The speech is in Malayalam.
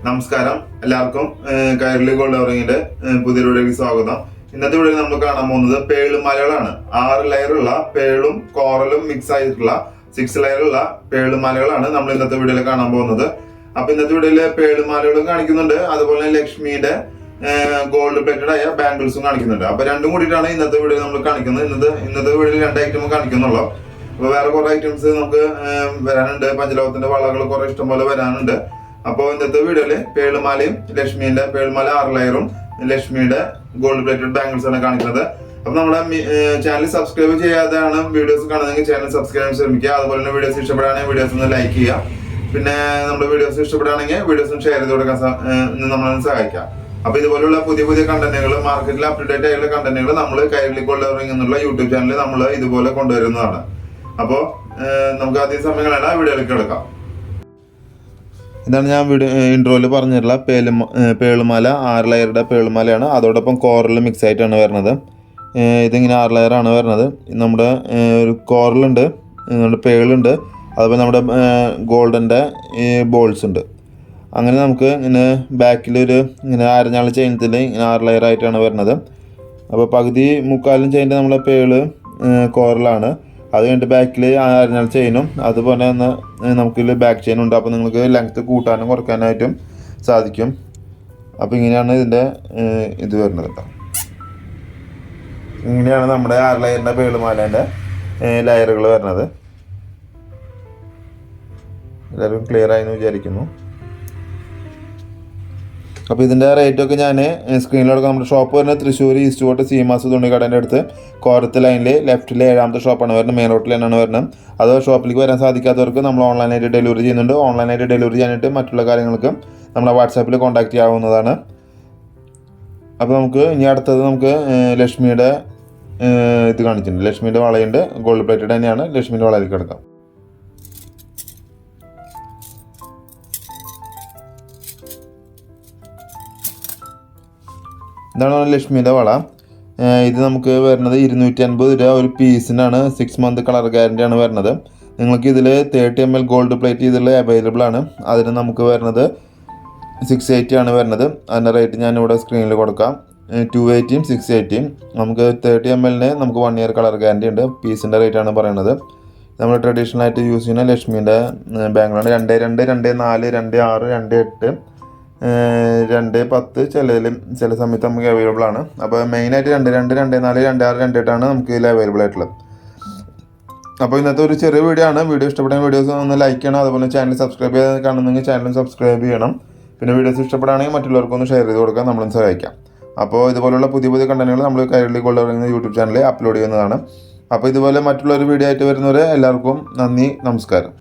നമസ്കാരം എല്ലാവർക്കും കൈരളി ഗോൾഡ് കവറിങ്ങിന്റെ പുതിയ വീഡിയോയിലേക്ക് സ്വാഗതം. ഇന്നത്തെ വീഡിയോയിൽ നമ്മൾ കാണാൻ പോകുന്നത് പേളുമാലകളാണ്. 6 ലെയറുള്ള പേളും കോറലും മിക്സ് ആയിട്ടുള്ള 6 ലെയറുള്ള പേളുമാലകളാണ് നമ്മൾ ഇന്നത്തെ വീഡിയോയിൽ കാണാൻ പോകുന്നത്. അപ്പൊ ഇന്നത്തെ വീഡിയോയില് പേളുമാലകളും കാണിക്കുന്നുണ്ട്, അതുപോലെ ലക്ഷ്മിയുടെ ഗോൾഡ് പ്ലേറ്റഡ് ആയ ബാംഗിൾസും കാണിക്കുന്നുണ്ട്. അപ്പൊ രണ്ടും കൂടിയിട്ടാണ് ഇന്നത്തെ വീഡിയോ നമ്മൾ കാണിക്കുന്നത്. ഇന്നത്തെ വീഡിയോയിൽ 2 ഐറ്റം കാണിക്കുന്നുള്ളൂ. അപ്പൊ വേറെ കുറെ ഐറ്റംസ് നമുക്ക് വരാനുണ്ട്. പഞ്ചലോകത്തിന്റെ വളകൾ കുറെ ഇഷ്ടംപോലെ വരാനുണ്ട്. അപ്പോൾ ഇന്നത്തെ വീഡിയോയില് പേളുമാലയും ലക്ഷ്മിയുടെ പേളുമാല 6 ലെയറും ലക്ഷ്മിയുടെ ഗോൾഡ് പ്ലേറ്റഡ് ബാംഗിൾസ് ആണ് കാണിക്കുന്നത്. അപ്പൊ നമ്മുടെ ചാനൽ സബ്സ്ക്രൈബ് ചെയ്യാതെയാണ് വീഡിയോസ് കാണുന്നതെങ്കിൽ ചാനൽ സബ്സ്ക്രൈബ് ചെയ്യാൻ ശ്രമിക്കുക. അതുപോലെ തന്നെ വീഡിയോസ് ഇഷ്ടപ്പെടുകയാണെങ്കിൽ വീഡിയോസ് ഒന്ന് ലൈക്ക് ചെയ്യുക. പിന്നെ നമ്മുടെ വീഡിയോസ് ഇഷ്ടപ്പെടുകയാണെങ്കിൽ വീഡിയോസും ഷെയർ ചെയ്ത് കൊടുക്കാൻ നമ്മളെ സഹായിക്കാം. അപ്പൊ ഇതുപോലുള്ള പുതിയ പുതിയ കണ്ടന്റുകൾ, മാർക്കറ്റിൽ അപ്ഡേറ്റ് ആയിട്ടുള്ള കണ്ടന്റുകൾ നമ്മൾ കൈരളി ഗോൾഡ് കവറിംഗ് എന്നുള്ള യൂട്യൂബ് ചാനലിൽ നമ്മൾ ഇതുപോലെ കൊണ്ടുവരുന്നതാണ്. അപ്പോൾ നമുക്ക് അധികം സമയങ്ങളാണ് വീഡിയോയിലേക്ക് കിടക്കാം. ഇതാണ് ഞാൻ ഇൻട്രോയിൽ പറഞ്ഞിട്ടുള്ള പേളുമാല 6 ലെയറുടെ പേളുമാലയാണ്. അതോടൊപ്പം കോറൽ മിക്സ് ആയിട്ടാണ് വരുന്നത്. ഇതിങ്ങനെ 6 ലെയറാണ് വരുന്നത്. നമ്മുടെ ഒരു കോറലുണ്ട്, നമ്മുടെ പേളുണ്ട്, അതുപോലെ നമ്മുടെ ഗോൾഡൻ്റെ ഈ ബോൾസ് ഉണ്ട്. അങ്ങനെ നമുക്ക് ഇങ്ങനെ ബാക്കിലൊരു ഇങ്ങനെ അരഞ്ഞാൾ ചെയിനത്തിൽ ഇങ്ങനെ 6 ലെയർ ആയിട്ടാണ് വരുന്നത്. അപ്പോൾ പകുതി മുക്കാലും ചെയിൻ്റെ നമ്മളെ പേള് കോറലാണ്. അത് കഴിഞ്ഞിട്ട് ബാക്കിൽ അരഞ്ഞാൾ ചെയിനും അതുപോലെ തന്നെ നമുക്കിതിൽ ബാക്ക് ചെയിനും ഉണ്ട്. അപ്പോൾ നിങ്ങൾക്ക് ലെങ്ത്ത് കൂട്ടാനും കുറയ്ക്കാനായിട്ടും സാധിക്കും. അപ്പോൾ ഇങ്ങനെയാണ് ഇതിൻ്റെ ഇത് വരുന്നത് കേട്ടോ. ഇങ്ങനെയാണ് നമ്മുടെ 6 ലെയറിൻ്റെ പേളുമാലേൻ്റെ ലെയറുകൾ വരുന്നത്. എല്ലാവരും ക്ലിയർ ആയെന്ന് വിചാരിക്കുന്നു. അപ്പോൾ ഇതിൻ്റെ റേറ്റൊക്കെ ഞാൻ സ്ക്രീനിലൊക്കെ നമ്മുടെ ഷോപ്പ് വരുന്നത് തൃശ്ശൂർ ഈസ്റ്റ് കോട്ട് സീമാസ് തുണിക്കടേൻ്റെ അടുത്ത് കോരത്ത് ലൈനിൽ ലെഫ്റ്റിലെ 7ാമത്തെ ഷോപ്പാണ് വരുന്നത്. മെയിൻ റോഡിൽ തന്നെയാണ് വരുന്നത്. അത് ഷോപ്പിലേക്ക് വരാൻ സാധിക്കാത്തവർക്ക് നമ്മൾ ഓൺലൈനായിട്ട് ഡെലിവറി ചെയ്യുന്നുണ്ട്. ഓൺലൈനായിട്ട് ഡെലിവറി ചെയ്യാനായിട്ട് മറ്റുള്ള കാര്യങ്ങൾക്ക് നമ്മളെ വാട്സാപ്പിൽ കോൺടാക്റ്റ് ചെയ്യാവുന്നതാണ്. അപ്പോൾ നമുക്ക് ഇനി അടുത്തത് നമുക്ക് ലക്ഷ്മിയുടെ ഇത് കാണിച്ചിട്ടുണ്ട്. ലക്ഷ്മിയുടെ വളയുണ്ട്, ഗോൾഡ് പ്ലേറ്റഡ് തന്നെയാണ്. ലക്ഷ്മിയുടെ വളയിലേക്ക് കിടക്കാം. ഇതാണ് ലക്ഷ്മിയുടെ വള. ഇത് നമുക്ക് വരുന്നത് 250 രൂപ ഒരു പീസിനാണ്. 6 മന്ത് കളർ ഗ്യാരണ്ടിയാണ് വരുന്നത്. നിങ്ങൾക്ക് ഇതിൽ 30 ml ഗോൾഡ് പ്ലേറ്റ് ഇതിൽ അവൈലബിൾ ആണ്. അതിന് നമുക്ക് വരുന്നത് 680 ആണ് വരുന്നത്. അതിൻ്റെ റേറ്റ് ഞാനിവിടെ സ്ക്രീനിൽ കൊടുക്കാം. 280 680. നമുക്ക് 30 ml നമുക്ക് 1 ഇയർ കളർ ഗ്യാരണ്ടി ഉണ്ട്. പീസിൻ്റെ റേറ്റാണ് പറയുന്നത്. നമ്മൾ ട്രഡീഷണൽ ആയിട്ട് യൂസ് ചെയ്യുന്ന ലക്ഷ്മിയുടെ ബാങ്കിലാണ്. 22 24 26 28 210 ചില സമയത്ത് നമുക്ക് അവൈലബിൾ ആണ്. അപ്പോൾ മെയിനായിട്ട് 22 24 26 28 നമുക്ക് ഇതിൽ അവൈലബിൾ ആയിട്ടുള്ളത്. അപ്പോൾ ഇന്നത്തെ ഒരു ചെറിയ വീഡിയോ ആണ്. വീഡിയോ ഇഷ്ടപ്പെട്ട വീഡിയോസ് ഒന്ന് ലൈക്ക് ചെയ്യണം. അതുപോലെ ചാനൽ സബ്സ്ക്രൈബ് ചെയ്ത് കാണുന്നെങ്കിൽ ചാനൽ സബ്സ്ക്രൈബ് ചെയ്യണം. പിന്നെ വീഡിയോസ് ഇഷ്ടപ്പെടുകയാണെങ്കിൽ മറ്റുള്ളവർക്കൊന്ന് ഷെയർ ചെയ്ത് കൊടുക്കാൻ നമ്മളും സഹായിക്കാം. അപ്പോൾ ഇതുപോലുള്ള പുതിയ പുതിയ കണ്ടന്റുകൾ നമ്മൾ കൈരളി ഗോൾഡ് കവറിംഗ് യൂട്യൂബ് ചാനലിൽ അപ്ലോഡ് ചെയ്യുന്നതാണ്. അപ്പോൾ ഇതുപോലെ മറ്റുള്ളൊരു വീഡിയോ ആയിട്ട് വരുന്നവരെ എല്ലാവർക്കും നന്ദി, നമസ്കാരം.